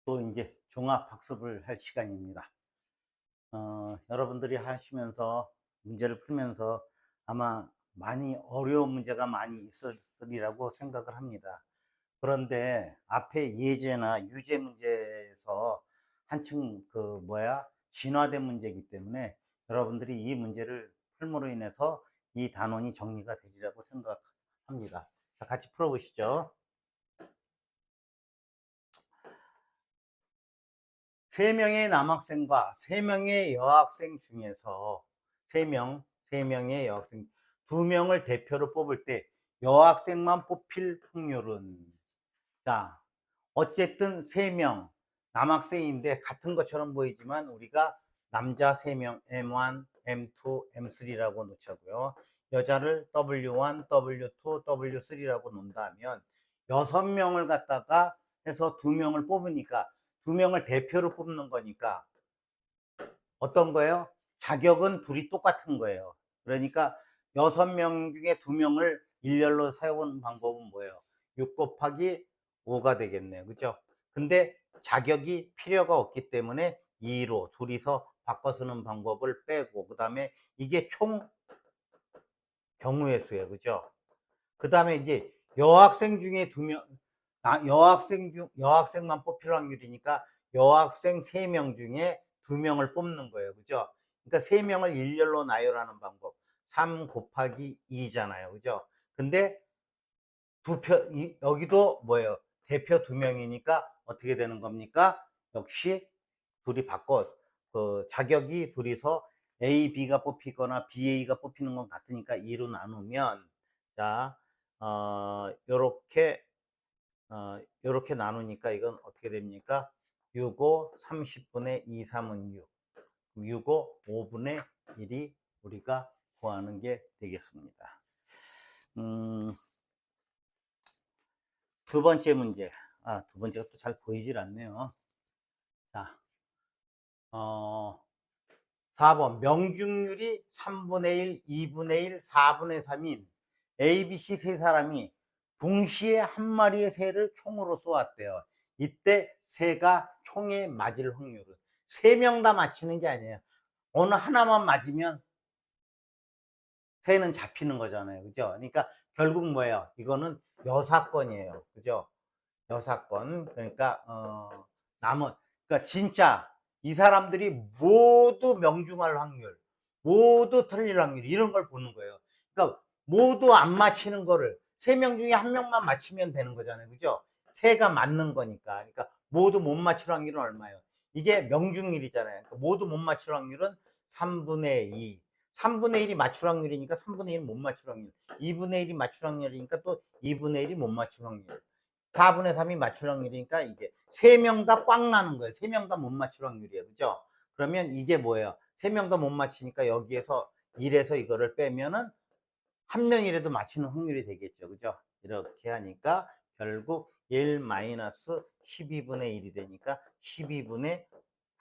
또 이제 종합학습을 할 시간입니다. 여러분들이 하시면서 문제를 풀면서 아마 많이 어려운 문제가 많이 있었으리라고 생각을 합니다. 그런데 앞에 예제나 유제 문제에서 한층 진화된 문제이기 때문에 여러분들이 이 문제를 풀므로 인해서 이 단원이 정리가 되리라고 생각합니다. 자, 같이 풀어보시죠. 3명의 남학생과 3명의 여학생 중에서 3명의 여학생 2명을 대표로 뽑을 때 여학생만 뽑힐 확률은, 자, 어쨌든 3명 남학생인데 같은 것처럼 보이지만 우리가 남자 3명 M1, M2, M3라고 놓자고요. 여자를 W1, W2, W3라고 놓는다면 6명을 갖다가 해서 2명을 뽑으니까 2명을 대표로 뽑는 거니까 어떤 거예요? 자격은 둘이 똑같은 거예요. 그러니까 6명 중에 2명을 일렬로 세우는 방법은 뭐예요? 6 곱하기 5가 되겠네요. 그죠? 근데 자격이 필요가 없기 때문에 2로 둘이서 바꿔 쓰는 방법을 빼고, 그 다음에 이게 총 경우의 수예요. 그죠? 그 다음에 이제 여학생 중에 2명, 여학생만 뽑힐 확률이니까 여학생 3명 중에 2명을 뽑는 거예요. 그죠? 그러니까 3명을 일렬로 나열하는 방법. 3 곱하기 2잖아요. 그죠? 근데 여기도 뭐예요? 대표 2명이니까 어떻게 되는 겁니까? 역시 둘이 바꿔, 자격이 둘이서 A, B가 뽑히거나 B, A가 뽑히는 건 같으니까 2로 나누면, 자, 요렇게 나누니까 이건 어떻게 됩니까? 6, 5, 30분의 2, 3은 6. 6, 5, 5분의 1이 우리가 구하는 게 되겠습니다. 음, 두 번째 문제. 두 번째가 또 잘 보이질 않네요. 자, 어, 4번. 명중률이 3분의 1, 2분의 1, 4분의 3인 A, B, C 세 사람이 동시에 한 마리의 새를 총으로 쏘았대요. 이때 새가 총에 맞을 확률은, 3명 다 맞히는 게 아니에요. 어느 하나만 맞으면 새는 잡히는 거잖아요. 그죠? 그러니까 결국 뭐예요? 이거는 여사건이에요. 그죠? 여사건. 그러니까 그러니까 진짜 이 사람들이 모두 명중할 확률, 모두 틀릴 확률, 이런 걸 보는 거예요. 그러니까 모두 안 맞히는 거를 3명 중에 1명만 맞히면 되는 거잖아요. 그죠? 새가 맞는 거니까. 그러니까 모두 못 맞힐 확률은 얼마예요? 이게 명중률이잖아요. 그러니까 모두 못 맞힐 확률은 3분의 2. 3분의 1이 맞출 확률이니까 3분의 1못 맞출 확률. 2분의 1이 맞출 확률이니까 또 2분의 1이 못 맞출 확률. 4분의 3이 맞출 확률이니까 이게 3명 다 꽉 나는 거예요. 3명 다 못 맞출 확률이에요. 그죠? 그러면 이게 뭐예요? 3명 다 못 맞히니까 여기에서 1에서 이거를 빼면은 한 명이라도 맞히는 확률이 되겠죠. 그죠? 이렇게 하니까 결국 1 마이너스 12분의 1이 되니까 12분의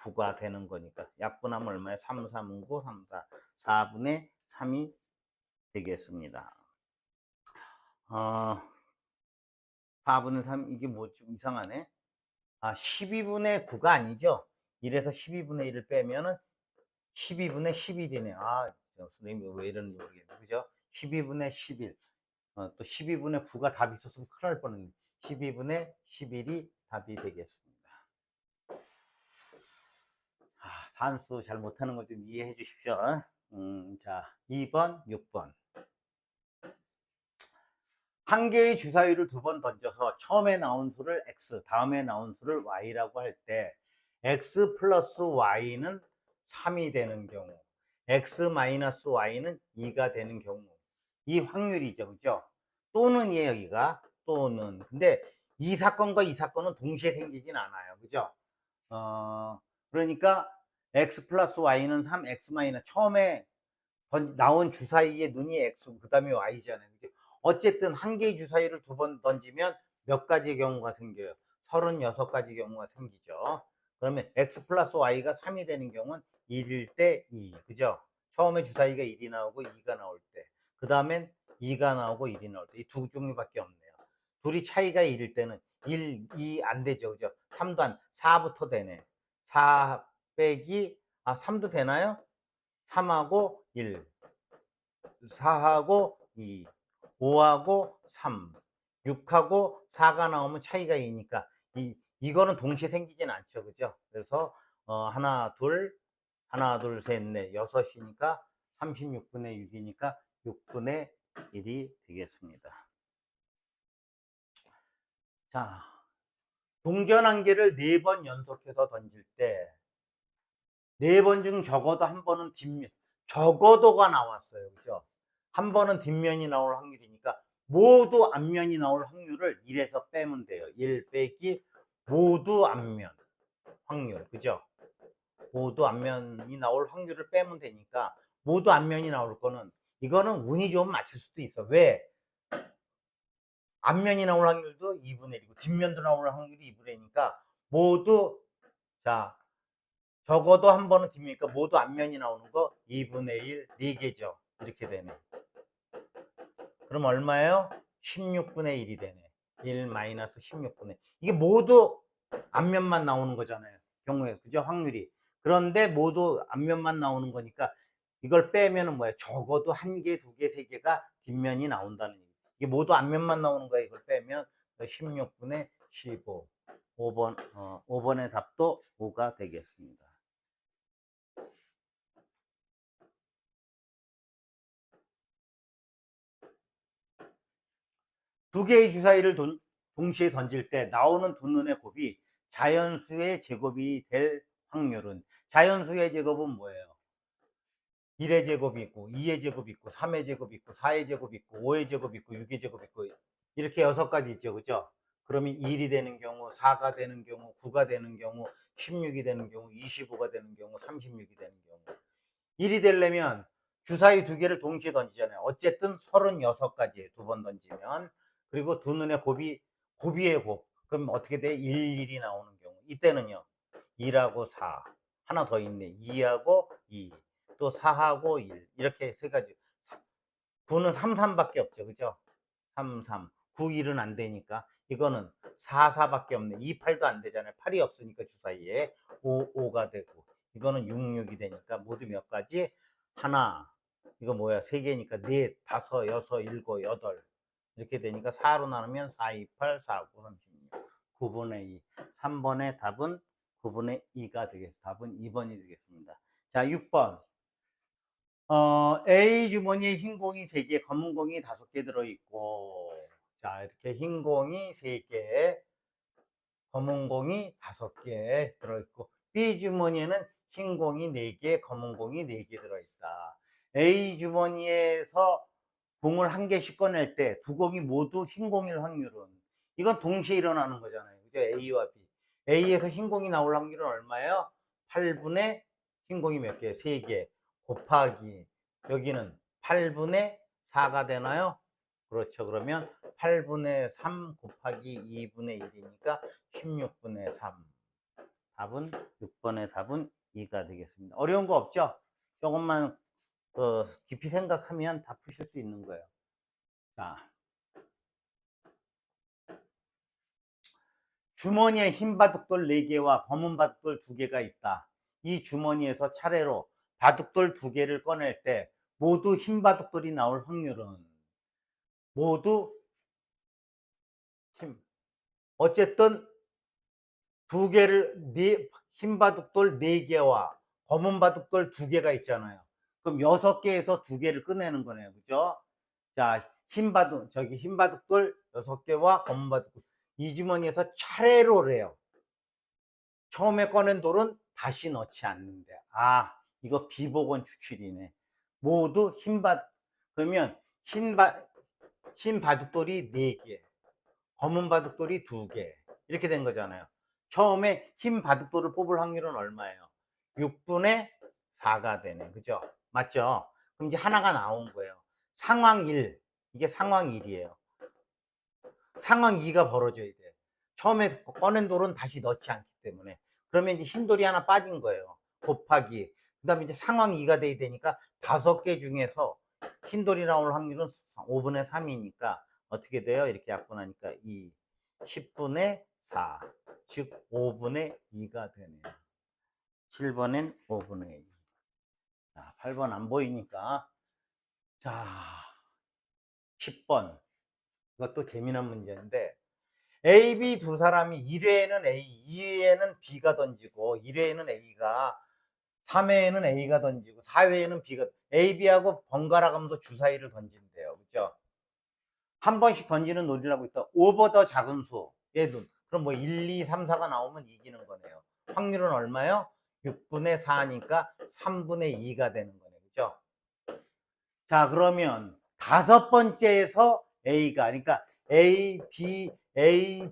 9가 되는 거니까 약분하면 얼마예요? 3, 3, 9, 3, 4. 4분의 3이 되겠습니다. 4분의 3, 이게 뭐 좀 이상하네. 12분의 9가 아니죠. 1에서 12분의 1을 빼면은 12분의 11이네. 선생님이 왜 이러는지 모르겠네. 그죠? 12분의 11. 또 12분의 9가 답이 있었으면 큰일 날 뻔했네. 12분의 11이 답이 되겠습니다. 산수 잘 못하는 거 좀 이해해 주십시오. 자, 2번, 6번. 한 개의 주사위를 2번 던져서 처음에 나온 수를 x, 다음에 나온 수를 y라고 할 때 x 플러스 y는 3이 되는 경우, x 마이너스 y는 2가 되는 경우, 이 확률이죠. 그죠? 또는이에요. 여기가 또는. 근데 이 사건과 이 사건은 동시에 생기진 않아요. 그죠? 그러니까 x 플러스 y는 3, x 마이너스, 처음에 나온 주사위의 눈이 X고 그 다음에 Y잖아요. 어쨌든 한 개의 주사위를 2번 던지면 몇 가지의 경우가 생겨요? 36가지 경우가 생기죠. 그러면 X 플러스 Y가 3이 되는 경우는 1일 때 2. 그죠? 처음에 주사위가 1이 나오고 2가 나올 때. 그 다음엔 2가 나오고 1이 나올 때. 이 두 종류밖에 없네요. 둘이 차이가 1일 때는 1, 2 안 되죠. 그죠? 3도 4부터 되네. 4 빼기, 3도 되나요? 3하고 1, 4하고 2, 5하고 3, 6하고 4가 나오면 차이가 2니까 이거는 동시에 생기진 않죠. 그죠? 그래서 하나, 둘, 셋, 넷, 여섯이니까 36분의 6이니까 6분의 1이 되겠습니다. 자, 동전 한 개를 4번 연속해서 던질 때 4번 중 적어도 한 번은 뒷면, 적어도가 나왔어요. 그죠? 한 번은 뒷면이 나올 확률이니까 모두 앞면이 나올 확률을 1에서 빼면 돼요. 1 빼기 모두 앞면 확률. 그죠? 모두 앞면이 나올 확률을 빼면 되니까 모두 앞면이 나올 거는 이거는 운이 좋으면 맞출 수도 있어. 왜? 앞면이 나올 확률도 2분의 1이고 뒷면도 나올 확률이 2분의 1이니까 모두 자 적어도 한 번은 뒷면이니까 모두 앞면이 나오는 거 2분의 1 4개죠. 이렇게 되네. 그럼 얼마예요? 16분의 1이 되네. 1 마이너스 16분의 1. 이게 모두 앞면만 나오는 거잖아요. 경우에 그죠? 확률이. 그런데 모두 앞면만 나오는 거니까 이걸 빼면은 뭐예요? 적어도 1개, 2개, 3개가 뒷면이 나온다는 얘기. 이게 모두 앞면만 나오는 거예요. 이걸 빼면 16분의 15. 5번의 답도 5가 되겠습니다. 두 개의 주사위를 동시에 던질 때 나오는 두 눈의 곱이 자연수의 제곱이 될 확률은, 자연수의 제곱은 뭐예요? 1의 제곱이 있고 2의 제곱이 있고 3의 제곱이 있고 4의 제곱이 있고 5의 제곱이 있고 6의 제곱이 있고 이렇게 6가지 있죠. 그죠? 그러면 1이 되는 경우, 4가 되는 경우, 9가 되는 경우, 16이 되는 경우, 25가 되는 경우, 36이 되는 경우. 1이 되려면 주사위 2개를 동시에 던지잖아요. 어쨌든 36가지에 2번 던지면. 그리고 두 눈의 곱이의 곱. 그럼 어떻게 돼? 1, 1이 나오는 경우. 이때는요. 2하고 4. 하나 더 있네. 2하고 2. 또 4하고 1. 이렇게 세 가지. 9는 3, 3밖에 없죠. 그죠? 3, 3. 9, 1은 안 되니까. 이거는 4, 4밖에 없네. 2, 8도 안 되잖아요. 8이 없으니까 주사위에 5, 5가 되고. 이거는 6, 6이 되니까 모두 몇 가지? 하나. 이거 뭐야? 3개니까 넷, 다섯, 여섯, 일곱, 여덟. 이렇게 되니까 4로 나누면 4, 2, 8, 4, 9, 36. 9분의 2. 3번의 답은 9분의 2가 되겠습니다. 답은 2번이 되겠습니다. 자, 6번. A 주머니에 흰 공이 3개, 검은 공이 5개 들어있고, 자, 이렇게 흰 공이 3개, 검은 공이 5개 들어있고, B 주머니에는 흰 공이 4개, 검은 공이 4개 들어있다. A 주머니에서 공을 1개씩 꺼낼 때 두 공이 모두 흰 공일 확률은, 이건 동시에 일어나는 거잖아요. 그죠? A와 B. A에서 흰 공이 나올 확률은 얼마예요? 8분의 흰 공이 몇 개? 3개. 곱하기 여기는 8분의 4가 되나요? 그렇죠. 그러면 8분의 3 곱하기 2분의 1이니까 16분의 3. 답은 6번의 답은 2가 되겠습니다. 어려운 거 없죠? 조금만 깊이 생각하면 다 푸실 수 있는 거예요. 자, 주머니에 흰 바둑돌 4개와 검은 바둑돌 2개가 있다. 이 주머니에서 차례로 바둑돌 2개를 꺼낼 때 모두 흰 바둑돌이 나올 확률은, 모두 어쨌든 흰 바둑돌 4개와 검은 바둑돌 2개가 있잖아요. 그럼 6개에서 2개를 꺼내는 거네요. 그죠? 자, 흰 바둑돌 6개와 검은 바둑돌. 이 주머니에서 차례로래요. 처음에 꺼낸 돌은 다시 넣지 않는데. 이거 비복원 추출이네. 모두 그러면 흰 바둑돌이 4개, 검은 바둑돌이 2개. 이렇게 된 거잖아요. 처음에 흰 바둑돌을 뽑을 확률은 얼마예요? 6분의 4가 되네. 그죠? 맞죠? 그럼 이제 하나가 나온 거예요. 상황 1. 이게 상황 1이에요. 상황 2가 벌어져야 돼. 처음에 꺼낸 돌은 다시 넣지 않기 때문에. 그러면 이제 흰 돌이 하나 빠진 거예요. 곱하기. 그 다음에 이제 상황 2가 돼야 되니까 5개 중에서 흰 돌이 나올 확률은 5분의 3이니까 어떻게 돼요? 이렇게 약분하니까 2, 10분의 4, 즉 5분의 2가 되네요. 7번엔 5분의 2. 자, 8번 안 보이니까. 자, 10번. 이것도 재미난 문제인데, A, B 두 사람이 1회에는 A, 2회에는 B가 던지고, 1회에는 A가, 3회에는 A가 던지고, 4회에는 B가, A, B하고 번갈아 가면서 주사위를 던진대요. 그죠? 한 번씩 던지는 놀이를 하고 있다. 오버 더 작은 수. 얘도. 그럼 뭐 1, 2, 3, 4가 나오면 이기는 거네요. 확률은 얼마요? 6분의 4니까 3분의 2가 되는 거네요. 그죠? 자, 그러면 다섯 번째에서 A가, 그러니까 A,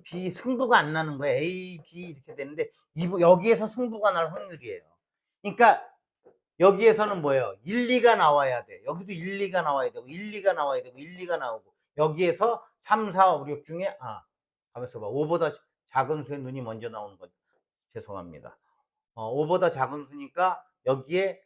B 승부가 안 나는 거예요. A, B 이렇게 되는데, 여기에서 승부가 날 확률이에요. 그러니까 여기에서는 뭐예요? 1, 2가 나와야 돼. 여기도 1, 2가 나와야 되고, 1, 2가 나와야 되고, 1, 2가 나오고, 여기에서 3, 4, 5, 6 중에, 가만있어 봐. 5보다 작은 수의 눈이 먼저 나오는 거죠. 죄송합니다. 5보다 작은 수니까 여기에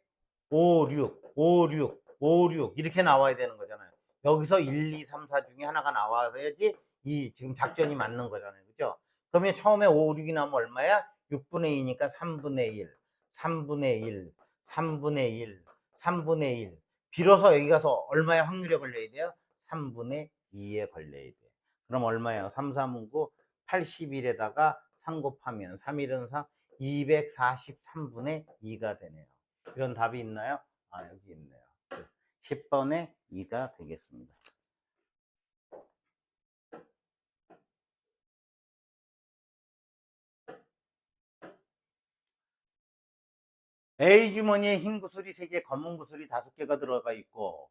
5, 6, 5, 6, 5, 6 이렇게 나와야 되는 거잖아요. 여기서 1, 2, 3, 4 중에 하나가 나와야지 이 지금 작전이 맞는 거잖아요. 그죠? 그러면 처음에 5, 6이 나오면 얼마야? 6분의 2니까 3분의 1, 3분의 1, 3분의 1, 3분의 1. 비로소 여기 가서 얼마의 확률에 걸려야 돼요? 3분의 2에 걸려야 돼요. 그럼 얼마예요? 3, 3, 9, 81에다가 3 곱하면 3, 1은 4, 243분의 2가 되네요. 이런 답이 있나요? 여기 있네요. 10번의 2가 되겠습니다. A 주머니에 흰 구슬이 3개, 검은 구슬이 5개가 들어가 있고,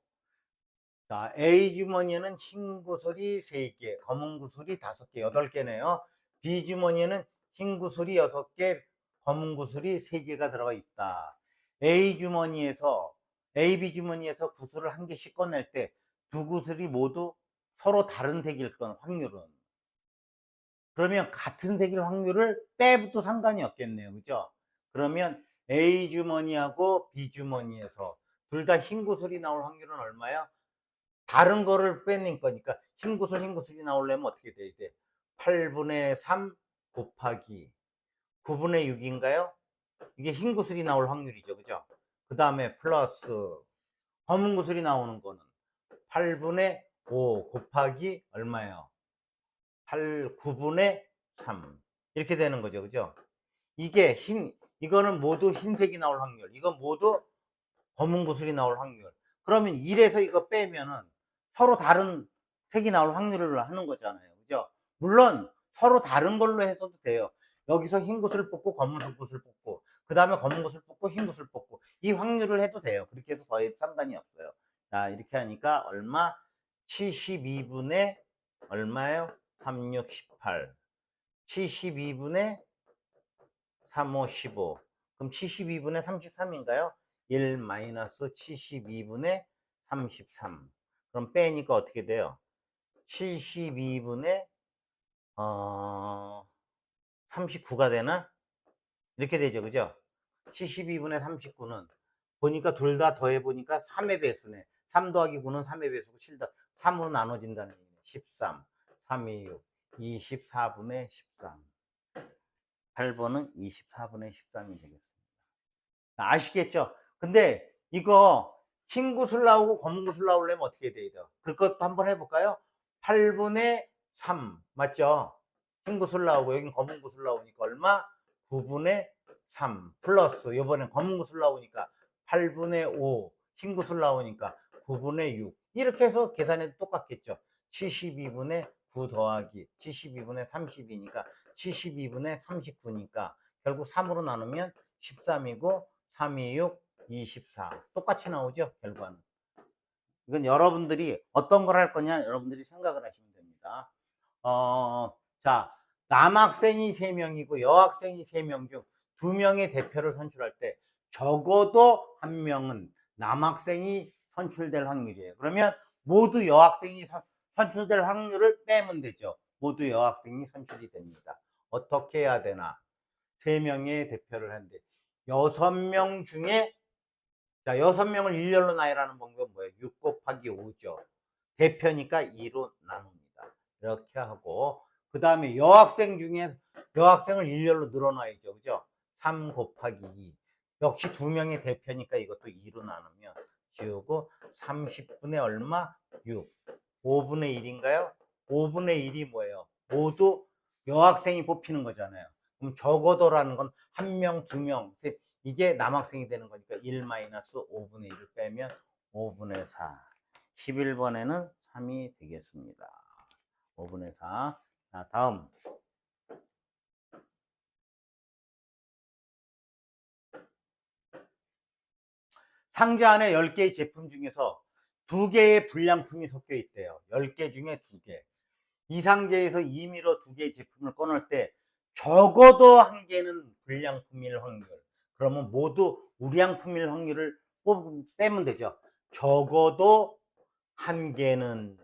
자, A 주머니에는 흰 구슬이 3개, 검은 구슬이 5개, 8개네요. B 주머니에는 흰 구슬이 6개, 검은 구슬이 3개가 들어가 있다. A 주머니에서, AB 주머니에서 구슬을 한 개씩 꺼낼 때 두 구슬이 모두 서로 다른 색일 건 확률은. 그러면 같은 색일 확률을 빼도 상관이 없겠네요. 그죠? 그러면 A 주머니하고 B 주머니에서 둘 다 흰 구슬이 나올 확률은 얼마야? 다른 거를 빼낸 거니까 흰 구슬이 나오려면 어떻게 돼야 돼? 8분의 3 곱하기 9분의 6인가요? 이게 흰 구슬이 나올 확률이죠. 그죠? 그 다음에 플러스 검은 구슬이 나오는 거는 8분의 5 곱하기 얼마예요? 9분의 3 이렇게 되는 거죠. 그죠? 이거는 모두 흰색이 나올 확률, 이건 모두 검은 구슬이 나올 확률. 그러면 1에서 이거 빼면은 서로 다른 색이 나올 확률을 하는 거잖아요. 그죠? 물론 서로 다른 걸로 해서도 돼요. 여기서 흰 구슬 뽑고 검은 구슬 뽑고, 그 다음에 검은 구슬 뽑고 흰 구슬 뽑고, 이 확률을 해도 돼요. 그렇게 해서 거의 상관이 없어요. 자, 이렇게 하니까 얼마? 72분의 얼마예요? 3, 6, 18. 72분의 3, 5, 15. 그럼 72분의 33인가요? 1 마이너스 72분의 33. 그럼 빼니까 어떻게 돼요? 72분의 39가 되나? 이렇게 되죠. 그죠? 72분의 39는 보니까 둘 다 더해보니까 3의 배수네. 3 더하기 9는 3의 배수고 7 더 3으로 나눠진다는 얘기네. 13, 3, 2, 6, 24분의 13. 8번은 24분의 13이 되겠습니다. 아시겠죠? 근데 이거 흰 구슬 나오고 검은 구슬 나오려면 어떻게 돼야 돼요? 그것도 한번 해볼까요? 8분의 3 맞죠? 흰 구슬 나오고 여기는 검은 구슬 나오니까 얼마? 9분의 3 플러스 이번엔 검은 구슬 나오니까 8분의 5 흰 구슬 나오니까 9분의 6 이렇게 해서 계산해도 똑같겠죠? 72분의 9 더하기 72분의 30이니까 72분의 39니까 결국 3으로 나누면 13이고 3, 2, 6, 24 똑같이 나오죠 결과는. 이건 여러분들이 어떤 걸 할 거냐 여러분들이 생각을 하시면 됩니다. 자, 남학생이 3명이고 여학생이 3명 중 2명의 대표를 선출할 때 적어도 1명은 남학생이 선출될 확률이에요. 그러면 모두 여학생이 선출될 확률을 빼면 되죠. 모두 여학생이 선출이 됩니다. 어떻게 해야 되나? 3명의 대표를 하는데 6명 중에 자 6명을 일렬로 나열하는 방법은 뭐예요? 6 곱하기 5죠. 대표니까 2로 나눕니다. 이렇게 하고, 그 다음에 여학생 중에 여학생을 일렬로 늘어놔야죠. 그죠? 3 곱하기 2. 역시 두 명의 대표니까 이것도 2로 나누면 지우고 30분의 얼마? 6. 5분의 1인가요? 5분의 1이 뭐예요? 모두 여학생이 뽑히는 거잖아요. 그럼 적어도라는 건 한 명, 두 명, 이게 남학생이 되는 거니까 1-5분의 1을 빼면 5분의 4. 11번에는 3이 되겠습니다. 5분의 4. 자, 다음. 상자 안에 10개의 제품 중에서 2개의 불량품이 섞여 있대요. 10개 중에 2개. 이 상자에서 임의로 2개의 제품을 꺼낼 때 적어도 1개는 불량품일 확률. 그러면 모두 우량품일 확률을 빼면 되죠. 적어도 1개는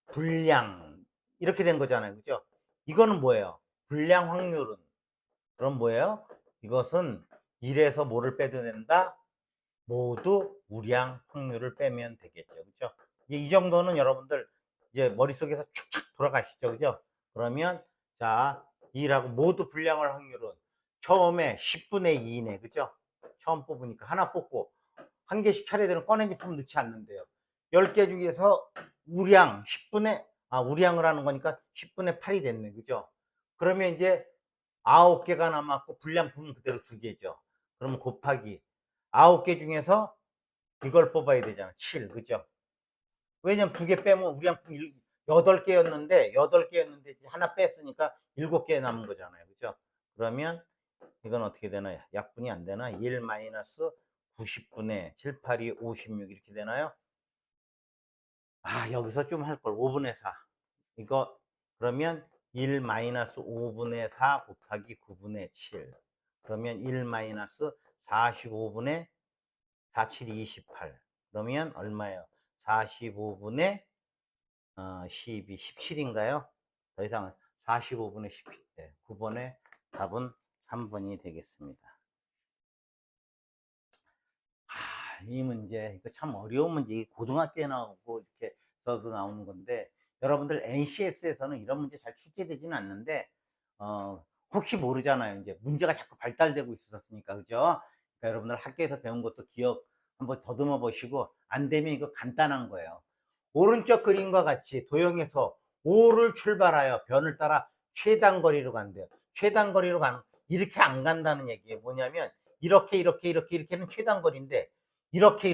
불량. 이렇게 된 거잖아요. 그죠? 이거는 뭐예요? 불량 확률은. 그럼 뭐예요? 이것은 1에서 뭐를 빼도 된다? 모두 우량 확률을 빼면 되겠죠. 그죠? 이 정도는 여러분들 이제 머릿속에서 촉촉 돌아가시죠. 그죠? 그러면 자, 2라고 모두 불량할 확률은 처음에 10분의 2네. 그죠? 처음 뽑으니까 하나 뽑고 한 개씩 차례대로 꺼낸 제품 넣지 않는데요. 10개 중에서 우량 10분의 우량을 하는 거니까 10분의 8이 됐네. 그죠? 그러면 이제 9개가 남았고 불량품은 그대로 2개죠. 그러면 곱하기 9개 중에서 이걸 뽑아야 되잖아. 7. 그죠? 왜냐면 2개 빼면 우량품 8개였는데 하나 뺐으니까 7개 남은 거잖아요. 그죠? 그러면 이건 어떻게 되나요? 약분이 안 되나? 1 마이너스 90분의 7, 8이 56 이렇게 되나요? 여기서 좀 할 걸. 5분의 4. 이거 그러면 1 마이너스 5분의 4 곱하기 9분의 7. 그러면 1 마이너스 45분의 4, 7, 28. 그러면 얼마예요? 45분의 12, 17인가요? 더 이상 45분의 17. 9번의 답은 3번이 되겠습니다. 이 문제, 이거 참 어려운 문제. 고등학교에 나오고 이렇게 써도 나오는 건데, 여러분들 NCS에서는 이런 문제 잘 출제되지는 않는데, 혹시 모르잖아요. 이제 문제가 자꾸 발달되고 있었으니까, 그죠? 그러니까 여러분들 학교에서 배운 것도 기억 한번 더듬어 보시고, 안 되면 이거 간단한 거예요. 오른쪽 그림과 같이 도형에서 O를 출발하여 변을 따라 최단거리로 간대요. 최단거리로 가는, 이렇게 안 간다는 얘기예요. 뭐냐면, 이렇게는 최단거리인데, 이렇게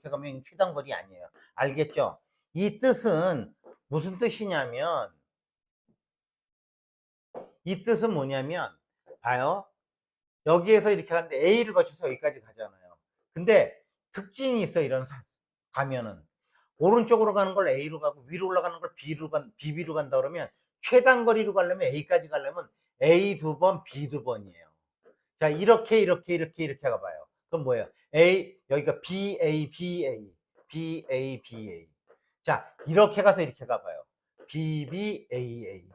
가면 최단거리 아니에요. 알겠죠? 이 뜻은 무슨 뜻이냐면, 이 뜻은 뭐냐면, 봐요. 여기에서 이렇게 가는데 A를 거쳐서 여기까지 가잖아요. 근데 특징이 있어, 이런 가면은. 오른쪽으로 가는 걸 A로 가고 위로 올라가는 걸 B로 간다 그러면 최단거리로 가려면 A까지 가려면 A 2번, B 2번이에요. 자, 이렇게 가봐요. 그럼 뭐예요? A, 여기가 BA, BA, BA, BA. 자, 이렇게 가서 이렇게 가봐요. BB, AA.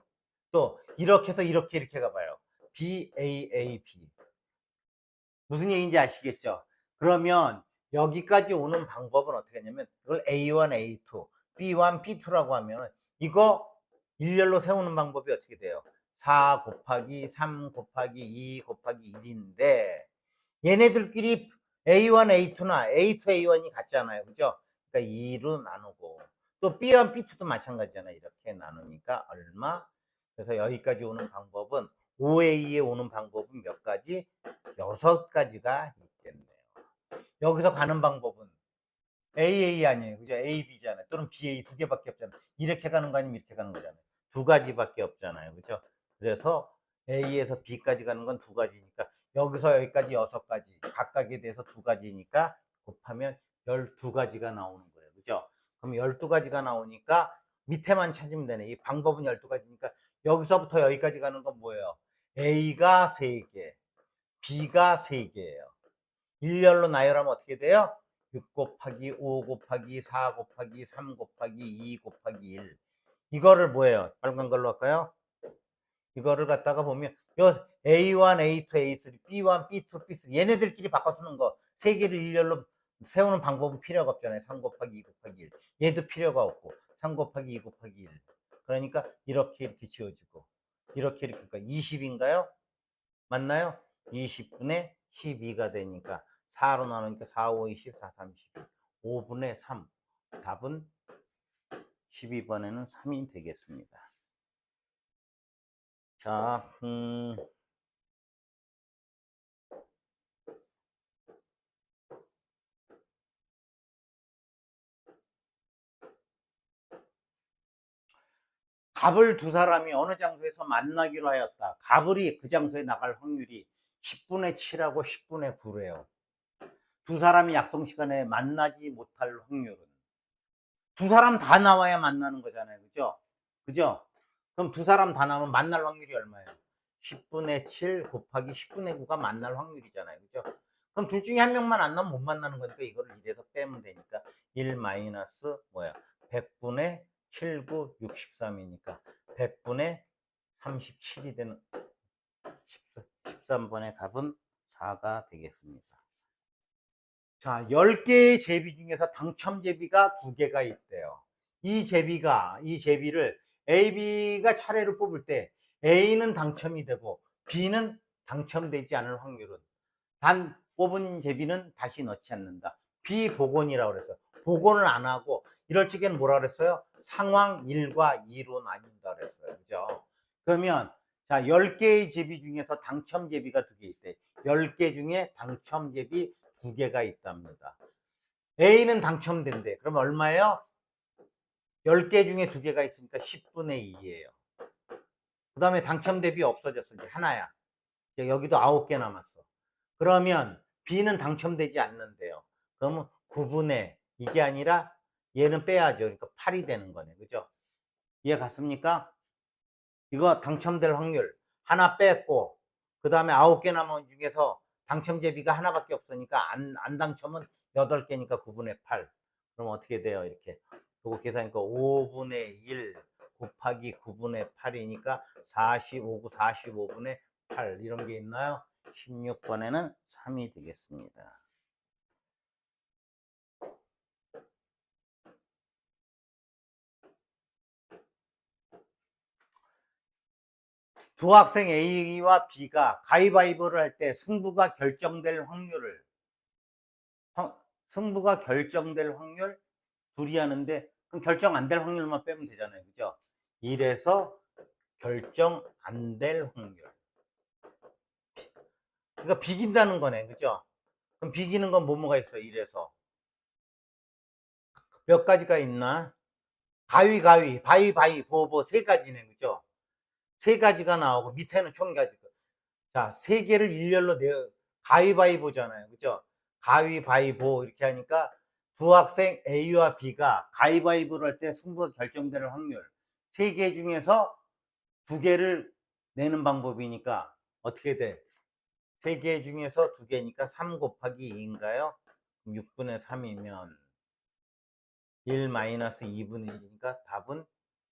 또, 이렇게 해서 이렇게 가봐요. BAA, B. 무슨 얘기인지 아시겠죠? 그러면 여기까지 오는 방법은 어떻게 하냐면, 이걸 A1, A2, B1, B2라고 하면, 이거 일렬로 세우는 방법이 어떻게 돼요? 4 곱하기 3 곱하기 2 곱하기 1인데, 얘네들끼리 A1, A2나 A2, A1이 같잖아요. 그죠? 그러니까 2로 나누고, 또 B1, B2도 마찬가지잖아요. 이렇게 나누니까 얼마? 그래서 여기까지 오는 방법은, OA에 오는 방법은 몇 가지? 6가지가 있겠네요. 여기서 가는 방법은 AA 아니에요. 그죠? AB잖아요. 또는 BA 2개밖에 없잖아요. 이렇게 가는 거 아니면 이렇게 가는 거잖아요. 2가지밖에 없잖아요. 그죠? 그래서 A에서 B까지 가는 건 2가지니까 여기서 여기까지 6가지, 각각에 대해서 2가지니까 곱하면 12가지가 나오는 거예요. 그죠? 그럼 12가지가 나오니까 밑에만 찾으면 되네. 이 방법은 12가지니까 여기서부터 여기까지 가는 건 뭐예요? A가 3개, B가 3개예요. 일렬로 나열하면 어떻게 돼요? 6 곱하기 5 곱하기 4 곱하기 3 곱하기 2 곱하기 1. 이거를 뭐예요? 빨간 걸로 할까요? 이거를 갖다가 보면 요 A1, A2, A3, B1, B2, B3 얘네들끼리 바꿔 쓰는 거 3개를 일렬로 세우는 방법은 필요가 없잖아요. 3 곱하기 2 곱하기 1. 얘도 필요가 없고 3 곱하기 2 곱하기 1. 그러니까 이렇게 지워지고 이렇게 그러니까 20인가요? 맞나요? 20분의 12가 되니까 4로 나누니까 4, 5, 20, 4, 3, 12. 5분의 3. 답은 12번에는 3이 되겠습니다. 자, 갑을 두 사람이 어느 장소에서 만나기로 하였다. 갑을이 그 장소에 나갈 확률이 10분의 7하고 10분의 9래요. 두 사람이 약속 시간에 만나지 못할 확률은 두 사람 다 나와야 만나는 거잖아요. 그죠? 그죠? 그럼 두 사람 다 나오면 만날 확률이 얼마예요? 10분의 7 곱하기 10분의 9가 만날 확률이잖아요. 그죠? 그럼 둘 중에 한 명만 안 나오면 못 만나는 거니까 이거를 이래서 빼면 되니까 1 마이너스 뭐야? 100분의 7, 9, 63이니까 100분의 37이 되는 13번의 답은 4가 되겠습니다. 자, 10개의 제비 중에서 당첨 제비가 2개가 있대요. 이 제비를 A, B가 차례로 뽑을 때 A는 당첨이 되고 B는 당첨되지 않을 확률은 단 뽑은 제비는 다시 넣지 않는다. 비복원이라고 그랬어요. 복원을 안 하고 이럴 적에는 뭐라 그랬어요? 상황 1과 2로 나뉜다 그랬어요. 그죠? 그러면 자, 10개의 제비 중에서 당첨 제비가 2개 있대. 10개 중에 당첨 제비 2개가 있답니다. A는 당첨된대. 그럼 얼마예요? 10개 중에 2개가 있으니까 10분의 2예요. 그 다음에 당첨 대비 없어졌어. 이제 하나야. 이제 여기도 9개 남았어. 그러면 B는 당첨되지 않는데요. 그러면 9분의 이게 아니라 얘는 빼야죠. 그러니까 8이 되는 거네. 그죠? 이해 갔습니까? 이거 당첨될 확률 하나 뺐고 그 다음에 9개 남은 중에서 당첨 제비가 하나밖에 없으니까 안 당첨은 8개니까 9분의 8. 그럼 어떻게 돼요? 이렇게 그거 계산하니까 5분의 1 곱하기 9분의 8이니까 45분의 8 이런 게 있나요? 16번에는 3이 되겠습니다. 두 학생 A와 B가 가위바위보를 할 때 승부가 결정될 확률을 승부가 결정될 확률 둘이 하는데 그럼 결정 안 될 확률만 빼면 되잖아요. 그죠? 1에서 결정 안 될 확률. 그러니까 비긴다는 거네. 그죠? 그럼 비기는 건 뭐뭐가 있어? 1에서. 몇 가지가 있나? 바위바위보 세 가지네. 그죠? 세 가지가 나오고 밑에는 총 가지. 자, 세 개를 일렬로 가위바위보잖아요. 그죠? 가위바위보 이렇게 하니까 두 학생 A와 B가 가위바위보를 할 때 승부가 결정되는 확률 세 개 중에서 두 개를 내는 방법이니까 어떻게 돼? 세 개 중에서 두 개니까 3 곱하기 2인가요? 6분의 3이면 1 마이너스 2분의 1이니까 답은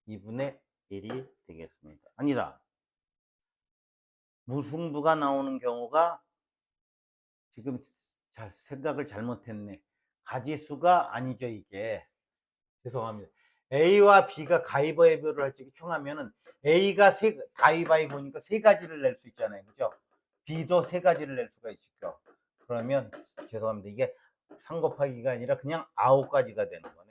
2분의 1이 되겠습니다. 아니다. 무승부가 나오는 경우가 지금 생각을 잘못했네. 가지수가 아니죠, 이게. 죄송합니다. A와 B가 가위바위보를 할 적에 총하면은 A가 가위바위보니까 세 가지를 낼 수 있잖아요. 그죠? B도 세 가지를 낼 수가 있죠. 그러면 죄송합니다. 이게 3 곱하기가 아니라 그냥 9가지가 되는 거네.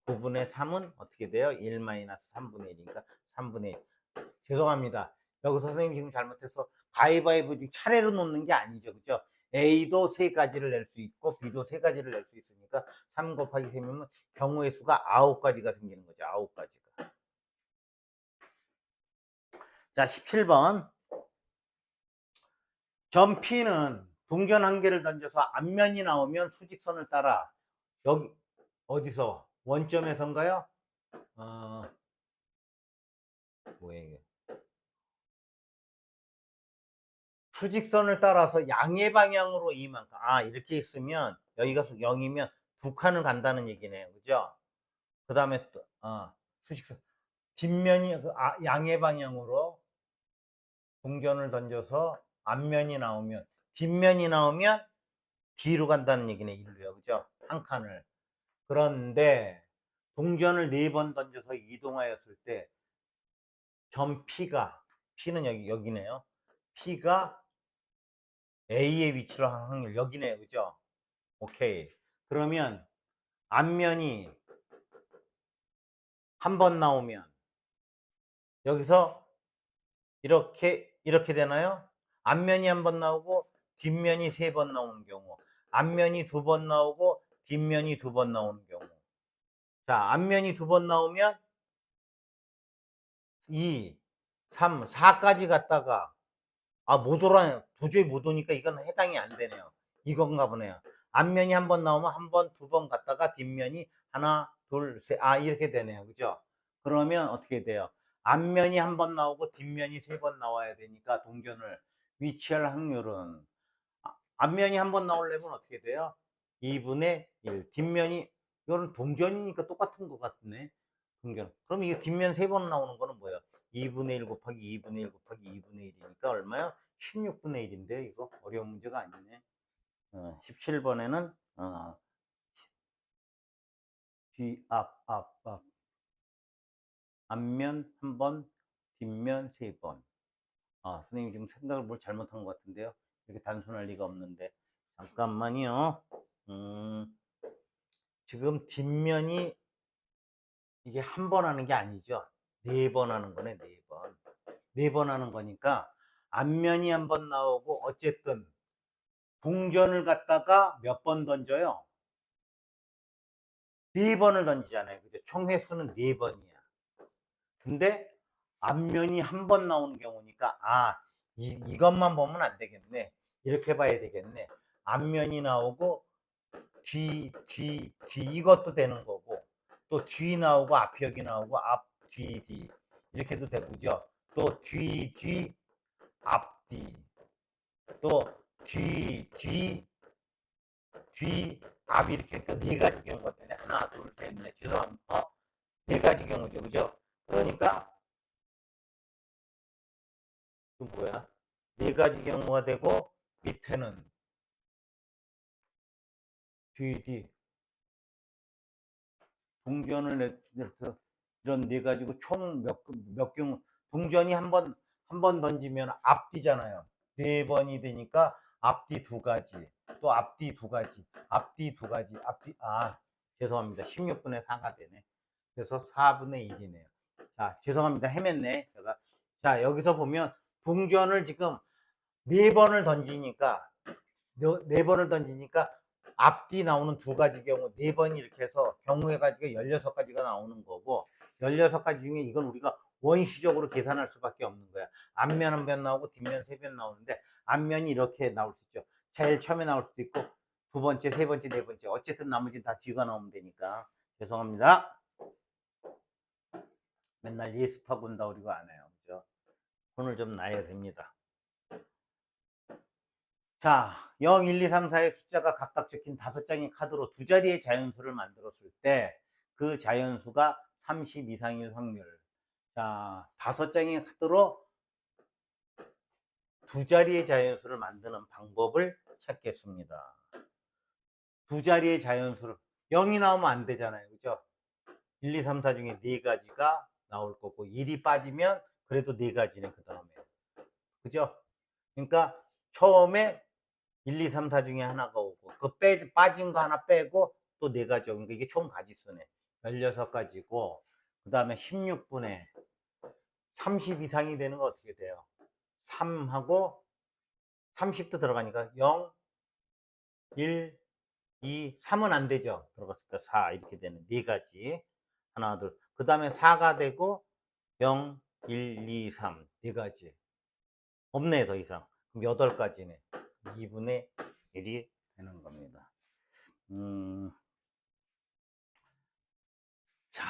9분의 3은 어떻게 돼요? 1 마이너스 3분의 1이니까 3분의 1. 죄송합니다. 여기서 선생님이 지금 잘못해서 가위바위보 중 차례로 놓는 게 아니죠. 그죠? A도 세 가지를 낼 수 있고 B도 세 가지를 낼 수 있으니까 3 곱하기 3이면 경우의 수가 9가지가 생기는 거죠. 9가지가. 자, 17번. 점 P는 동전 한 개를 던져서 앞면이 나오면 수직선을 따라 여기 어디서 원점에서인가요? 뭐예요? 수직선을 따라서 양의 방향으로 이만큼 이렇게 있으면 여기가 0이면 두 칸을 간다는 얘기네요. 그죠? 그 다음에 또 수직선 뒷면이 양의 방향으로 동전을 던져서 앞면이 나오면 뒷면이 나오면 뒤로 간다는 얘기네. 일로요. 그죠? 한 칸을. 그런데 동전을 4번 던져서 이동하였을 때 점 P는 여기네요. P가 A의 위치로 한 확률 여기네요. 그죠? 오케이. 그러면 앞면이 한 번 나오면 여기서 이렇게 되나요? 앞면이 한 번 나오고 뒷면이 3번 나오는 경우, 앞면이 2번 나오고 뒷면이 2번 나오는 경우. 자, 앞면이 2번 나오면 2, 3, 4까지 갔다가 못 오라, 도저히 못 오니까 이건 해당이 안 되네요. 이건가 보네요. 앞면이 한 번 나오면 한 번, 2번 갔다가 뒷면이 하나, 둘, 셋, 이렇게 되네요. 그죠? 그러면 어떻게 돼요? 앞면이 한 번 나오고 뒷면이 3번 나와야 되니까 동전을 위치할 확률은 앞면이 한 번 나오려면 어떻게 돼요? 2분의 1. 뒷면이, 이거는 동전이니까 똑같은 것 같네. 동전. 그럼 이게 뒷면 3번 나오는 거는 뭐예요? 2분의 1 곱하기 2분의 1 곱하기 2분의 1이니까 얼마요? 16분의 1인데 이거 어려운 문제가 아니네. 17번에는 뒤, 앞. 앞면 한 번, 뒷면 3번. 선생님이 지금 생각을 뭘 잘못한 것 같은데요. 이렇게 단순할 리가 없는데. 잠깐만요. 지금 뒷면이 이게 한 번 하는 게 아니죠. 4번 하는 거네, 4번. 4번 하는 거니까 앞면이 한 번 나오고 어쨌든 동전을 갖다가 몇 번 던져요? 4번을 던지잖아요. 그죠? 총 횟수는 4번이야. 근데 앞면이 한 번 나오는 경우니까 이것만 보면 안 되겠네. 이렇게 봐야 되겠네. 앞면이 나오고 뒤 이것도 되는 거고 또 뒤 나오고 앞 여기 나오고 앞 뒤 이렇게도 되고 그죠? 또 뒤 앞뒤 또 뒤 앞 이렇게 네 가지 경우가 되네. 하나 둘 셋 넷 죄송합니다. 네 가지 경우죠. 그죠? 그러니까 그 뭐야? 네 가지 경우가 되고 밑에는 뒤 동전을 내서 이런 네 가지고 총 몇 경우 동전이 한 번 던지면 앞뒤잖아요. 4번이 되니까 앞뒤 2가지 또 앞뒤 2가지 앞뒤 2가지 앞뒤 죄송합니다. 16분의 4가 되네. 그래서 4분의 1이네요. 자, 죄송합니다. 헤맸네. 제가. 자, 여기서 보면 동전을 지금 4번을 던지니까 4번을 던지니까 앞뒤 나오는 2가지 경우 4번이 이렇게 해서 경우의 가지가 16가지가 나오는 거고 16가지 중에 이건 우리가 원시적으로 계산할 수밖에 없는 거야. 앞면 한 번 나오고 뒷면 3번 나오는데 앞면이 이렇게 나올 수 있죠. 제일 처음에 나올 수도 있고 두 번째, 세 번째, 네 번째 어쨌든 나머지는 다 뒤가 나오면 되니까 죄송합니다. 맨날 예습하고 온다 그러고 안 해요. 그죠? 오늘 좀 나야 됩니다. 자, 0, 1, 2, 3, 4의 숫자가 각각 적힌 5장의 카드로 두 자리의 자연수를 만들었을 때 그 자연수가 30 이상일 확률. 자, 5장의 카드로 두 자리의 자연수를 만드는 방법을 찾겠습니다. 두 자리의 자연수를 0이 나오면 안 되잖아요. 그죠? 1, 2, 3, 4 중에 4가지가 나올 거고 1이 빠지면 그래도 4가지네 그 다음에. 그죠? 그러니까 처음에 1, 2, 3, 4 중에 하나가 오고 빠진 거 하나 빼고 또 4가지 오니까 그러니까 이게 총 가지수네. 16가지고 그 다음에 16분에 30 이상이 되는 거 어떻게 돼요? 3하고 30도 들어가니까 0, 1, 2, 3은 안 되죠. 들어갔으니까 4 이렇게 되는 4가지. 하나, 둘. 그 다음에 4가 되고 0, 1, 2, 3 4가지. 없네 더 이상. 그럼 8가지네. 2분의 1이 되는 겁니다. 자,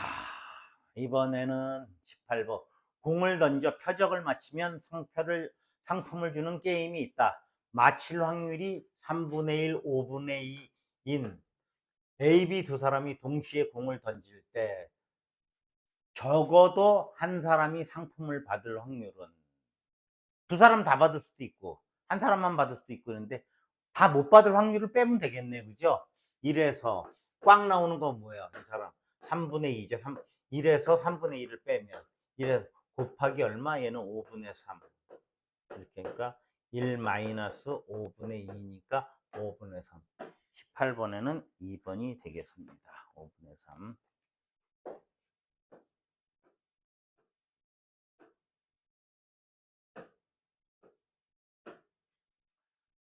이번에는 18번. 공을 던져 표적을 맞히면 상품을 주는 게임이 있다. 맞힐 확률이 3분의 1, 5분의 2인 A, B 두 사람이 동시에 공을 던질 때 적어도 한 사람이 상품을 받을 확률은 두 사람 다 받을 수도 있고 한 사람만 받을 수도 있고 그런데 다 못 받을 확률을 빼면 되겠네. 그죠? 이래서 꽝 나오는 건 뭐야? 이 사람 3분의 2죠. 1에서 3분의 1을 빼면 1에 곱하기 얼마? 얘는 5분의 3. 이렇게 하니까 1 마이너스 5분의 2니까 5분의 3. 18번에는 2번이 되겠습니다. 5분의 3.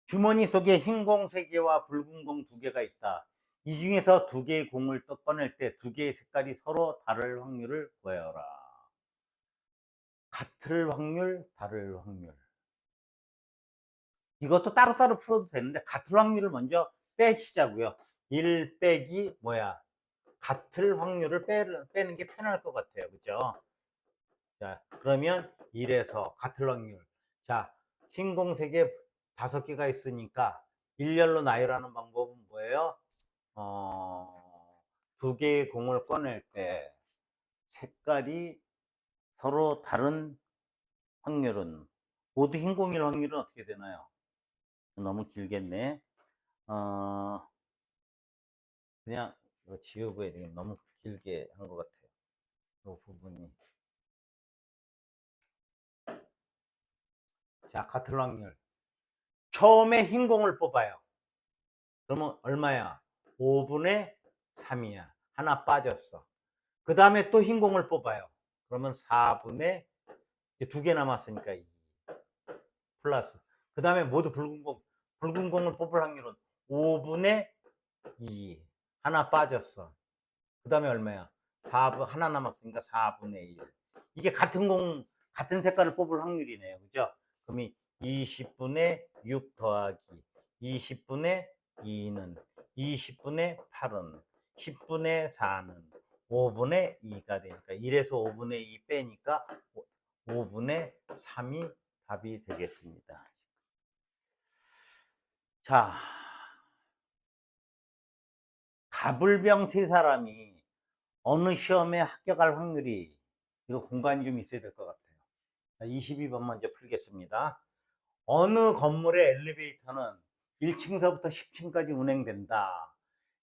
주머니 속에 흰 공 3개와 붉은 공 2개가 있다. 이 중에서 2개의 공을 또 꺼낼 때 2개의 색깔이 서로 다를 확률을 구하여라. 같을 확률, 다를 확률. 이것도 따로따로 풀어도 되는데 같을 확률을 먼저 빼시자고요. 1 빼기 뭐야? 같을 확률을 빼는 게 편할 것 같아요. 그죠? 자, 그러면 1에서 같을 확률. 자, 흰 공색에 5개가 있으니까 일렬로 나열하는 방법은 뭐예요? 2개의 공을 꺼낼 때 색깔이 서로 다른 확률은, 모두 흰 공일 확률은 어떻게 되나요? 너무 길겠네. 그냥 이거 지우고 해야 되겠네. 너무 길게 한 것 같아요. 이 부분이. 자, 같을 확률. 처음에 흰 공을 뽑아요. 그러면 얼마야? 5분의 3이야. 하나 빠졌어. 그 다음에 또 흰 공을 뽑아요. 그러면 4분의, 이제 2개 남았으니까 2. 플러스. 그 다음에 모두 붉은 공을 뽑을 확률은 5분의 2. 하나 빠졌어. 그 다음에 얼마야? 4분, 하나 남았으니까 4분의 1. 이게 같은 색깔을 뽑을 확률이네요. 그죠? 그럼 20분의 6 더하기 20분의 2는 20분의 8은 10분의 4는 5분의 2가 되니까 1에서 5분의 2 빼니까 5분의 3이 답이 되겠습니다. 자, 가불병 3사람이 어느 시험에 합격할 확률이, 이거 공간이 좀 있어야 될 것 같아요. 22번 먼저 풀겠습니다. 어느 건물의 엘리베이터는 1층서부터 10층까지 운행된다.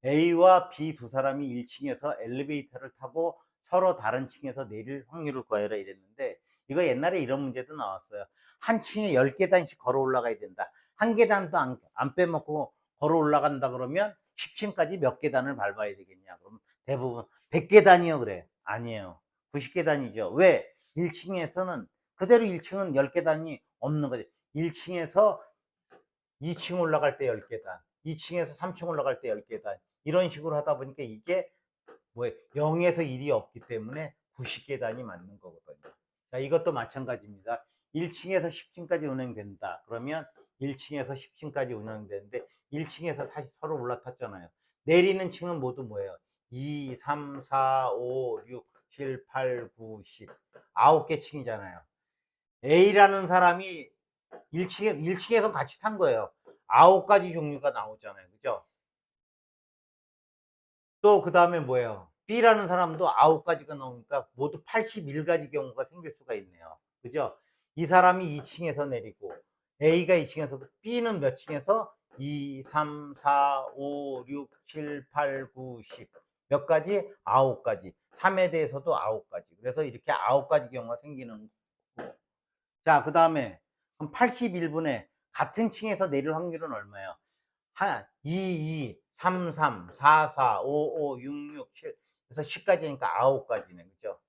A와 B 두 사람이 1층에서 엘리베이터를 타고 서로 다른 층에서 내릴 확률을 구하여라 이랬는데, 이거 옛날에 이런 문제도 나왔어요. 한 층에 10계단씩 걸어 올라가야 된다. 한 계단도 안 빼먹고 걸어 올라간다 그러면 10층까지 몇 계단을 밟아야 되겠냐. 그럼 대부분 100계단이요 그래. 아니에요. 90계단이죠. 왜? 1층에서는 그대로 1층은 10계단이 없는 거지. 1층에서 2층 올라갈 때 10계단, 2층에서 3층 올라갈 때 10계단, 이런 식으로 하다 보니까 이게 뭐 0에서 1이 없기 때문에 90계단이 맞는 거거든요. 자, 이것도 마찬가지입니다. 1층에서 10층까지 운행된다. 그러면 1층에서 10층까지 운행되는데 1층에서 다시 서로 올라탔잖아요. 내리는 층은 모두 뭐예요? 2, 3, 4, 5, 6, 7, 8, 9, 10. 9개 층이잖아요. A라는 사람이 1층에서 같이 탄 거예요. 9가지 종류가 나오잖아요. 그죠? 또 그 다음에 뭐예요? B라는 사람도 9가지가 나오니까 모두 81가지 경우가 생길 수가 있네요. 그죠? 이 사람이 2층에서 내리고 A가 2층에서, B는 몇 층에서 2, 3, 4, 5, 6, 7, 8, 9, 10. 몇 가지? 9가지. 3에 대해서도 9가지. 그래서 이렇게 9가지 경우가 생기는 거고. 자, 그 다음에 81분에 같은 층에서 내릴 확률은 얼마예요? 2, 2, 3, 3, 4, 4, 5, 5, 6, 6, 7. 그래서 10까지니까 9가지네. 그죠?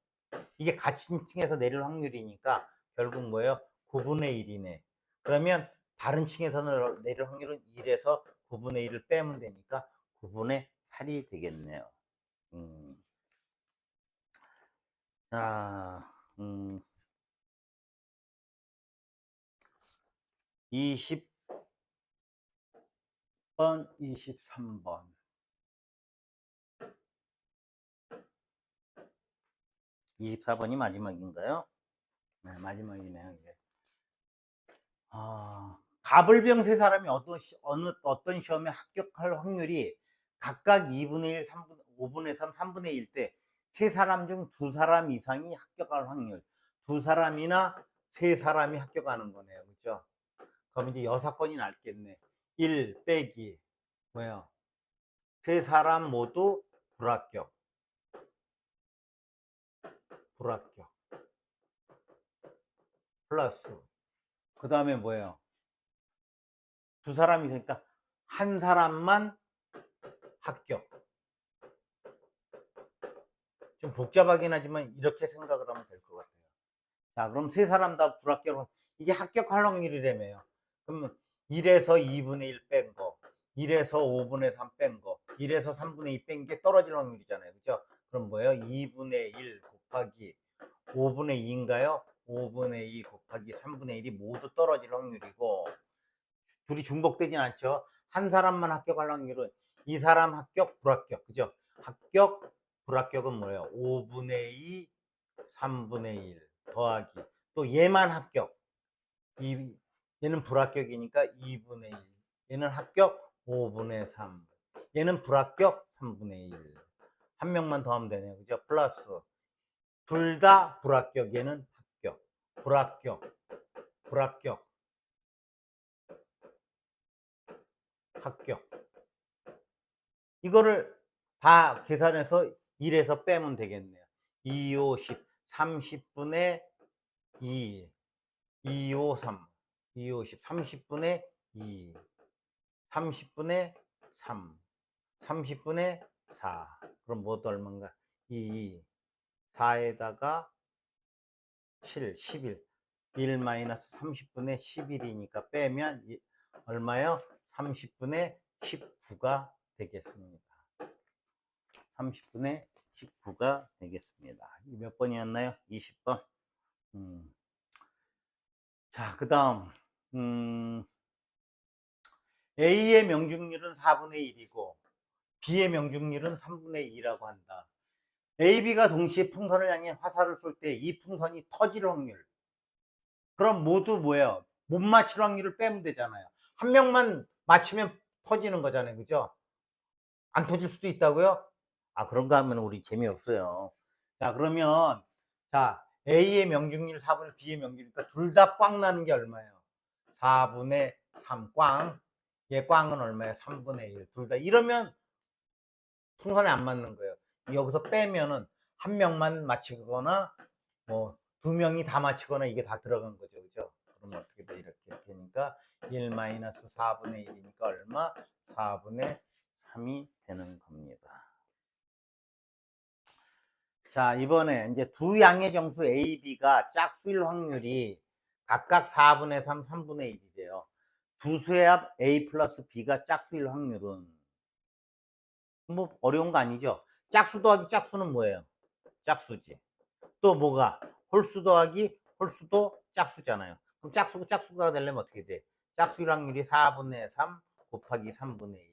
이게 같은 층에서 내릴 확률이니까 결국 뭐예요? 9분의 1이네. 그러면 다른 층에서 내릴 확률은 1에서 9분의 1을 빼면 되니까 9분의 8이 되겠네요. 자, 20번, 23번. 24번이 마지막인가요? 네, 마지막이네요, 이제. 가불병 3사람이 어떤 시험에 합격할 확률이 각각 2분의 1, 3분, 5분의 3, 3분의 1 때 3사람 중 2사람 이상이 합격할 확률. 2사람이나 3사람이 합격하는 거네요. 그죠? 그럼 이제 여사건이 낫겠네. 1 빼기, 뭐예요? 3사람 모두 불합격. 불합격. 플러스. 그 다음에 뭐예요? 두 사람이 있으니까 한 사람만 합격. 좀 복잡하긴 하지만 이렇게 생각을 하면 될 것 같아요. 자, 그럼 세 사람 다 불합격. 이게 합격할 확률이라며요. 그러면 1에서 2분의 1 뺀 거, 1에서 5분의 3 뺀 거, 1에서 3분의 2 뺀 게 떨어질 확률이잖아요. 그죠? 그럼 뭐예요? 2분의 1 곱하기 5분의 2인가요? 5분의 2 곱하기 3분의 1이 모두 떨어질 확률이고, 둘이 중복되진 않죠. 한 사람만 합격할 확률은 이 사람 합격, 불합격. 그죠? 합격, 불합격은 뭐예요? 5분의 2, 3분의 1 더하기. 또 얘만 합격. 얘는 불합격이니까 2분의 1. 얘는 합격 5분의 3. 얘는 불합격 3분의 1. 한 명만 더하면 되네요. 그죠? 플러스. 둘 다 불합격. 얘는 합격. 불합격. 불합격. 합격. 이거를 다 계산해서 1에서 빼면 되겠네요. 2, 5, 10. 30분의 2. 2, 5, 3. 2, 5, 10. 30분의 2. 30분의 3. 30분의 4. 그럼 뭐도 얼마인가? 2, 4에다가 7, 11. 1 마이너스 30분의 11이니까 빼면 얼마요? 30분의 19가 되겠습니다. 30분의 19가 되겠습니다. 몇 번이었나요? 20번. 자, 그 다음 A의 명중률은 4분의 1이고 B의 명중률은 3분의 2라고 한다. A, B가 동시에 풍선을 향해 화살을 쏠 때 이 풍선이 터질 확률. 그럼 모두 뭐예요? 못 맞힐 확률을 빼면 되잖아요. 한 명만 맞히면 터지는 거잖아요. 그죠? 안 터질 수도 있다고요? 아, 그런가 하면 우리 재미없어요. 자, 그러면, 자, A의 명중률 4분의 B의 명중률이니까 둘 다 꽝 나는 게 얼마예요? 4분의 3 꽝. 얘 꽝은 얼마예요? 3분의 1. 둘 다. 이러면 풍선에 안 맞는 거예요. 여기서 빼면은 한 명만 맞히거나 뭐 두 명이 다 맞히거나 이게 다 들어간 거죠. 그죠? 그러면 어떻게 돼? 이렇게 되니까 1 마이너스 4분의 1이니까 얼마? 4분의 3이 되는 겁니다. 자, 이번에 이제 두 양의 정수 A, B가 짝수일 확률이 각각 4분의 3, 3분의 1이래요. 두 수의 합 A 플러스 B가 짝수일 확률은 뭐 어려운 거 아니죠? 짝수 더하기 짝수는 뭐예요? 짝수지. 또 뭐가? 홀수 더하기 홀수도 짝수잖아요. 그럼 짝수가 짝수가 되려면 어떻게 돼? 짝수일 확률이 4분의 3 곱하기 3분의 1.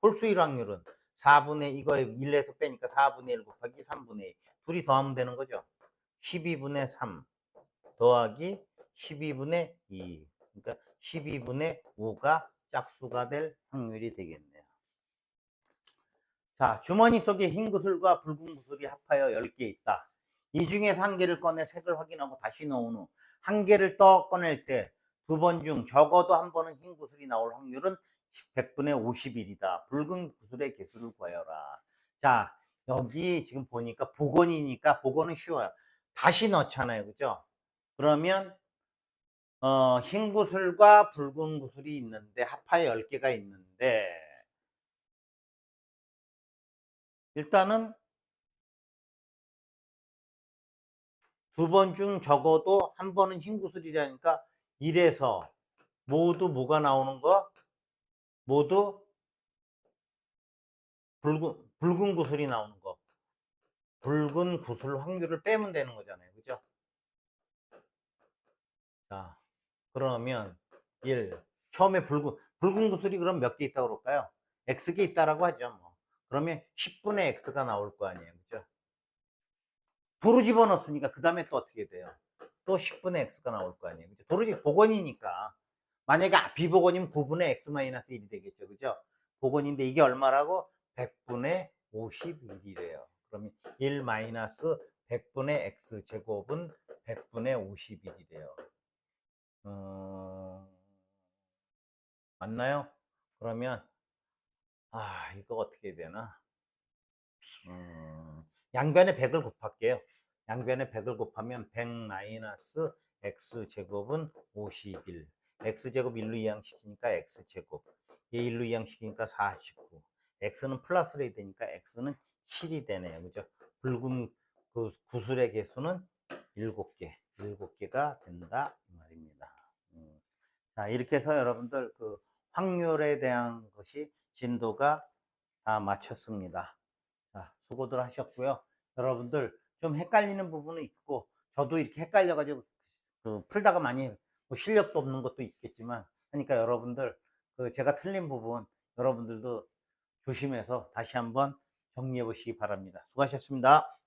홀수일 확률은 4분의 이거에 1에서 빼니까 4분의 1 곱하기 3분의 1. 둘이 더하면 되는 거죠. 12분의 3 더하기 12분의 2. 그러니까 12분의 5가 짝수가 될 확률이 되겠네요. 자, 주머니 속에 흰 구슬과 붉은 구슬이 합하여 10개 있다. 이 중에서 한 개를 꺼내 색을 확인하고 다시 넣은 후 한 개를 떠 꺼낼 때 두 번 중 적어도 한 번은 흰 구슬이 나올 확률은 100분의 51이다. 붉은 구슬의 개수를 구하여라. 자, 여기 지금 보니까 복원이니까 복원은 쉬워요. 다시 넣잖아요. 그죠? 그러면 흰 구슬과 붉은 구슬이 있는데 합하여 10개가 있는데 일단은 두 번 중 적어도 한 번은 흰 구슬이라니까 1에서 모두 뭐가 나오는 거? 모두 붉은 구슬이 나오는 거. 붉은 구슬 확률을 빼면 되는 거잖아요. 그죠? 자, 그러면 1. 처음에 붉은 구슬이 그럼 몇 개 있다고 그럴까요? X개 있다라고 하죠. 뭐. 그러면 10분의 X가 나올 거 아니에요. 그죠? 도로 집어넣었으니까 그 다음에 또 어떻게 돼요? 또 10분의 X가 나올 거 아니에요. 그죠? 도로 복원이니까. 만약에 비복원이면 9분의 X-1이 되겠죠. 그죠? 복원인데 이게 얼마라고? 100분의 51이래요. 그러면 1 마이너스 100분의 X 제곱은 100분의 51이래요. 맞나요? 그러면, 이거 어떻게 되나? 양변에 100을 곱할게요. 양변에 100을 곱하면 100 마이너스 x제곱은 51. x제곱 1로 이항시키니까 x제곱. 얘 1로 이항시키니까 49. x는 플러스로 해야 되니까 x는 7이 되네요. 그죠? 붉은 그 구슬의 개수는 7개. 7개가 된다. 이 말입니다. 자, 이렇게 해서 여러분들 그 확률에 대한 것이 진도가 다 맞췄습니다. 자, 수고들 하셨고요. 여러분들 좀 헷갈리는 부분은 있고, 저도 이렇게 헷갈려가지고 그 풀다가 많이 뭐 실력도 없는 것도 있겠지만, 그러니까 여러분들 그 제가 틀린 부분 여러분들도 조심해서 다시 한번 정리해 보시기 바랍니다. 수고하셨습니다.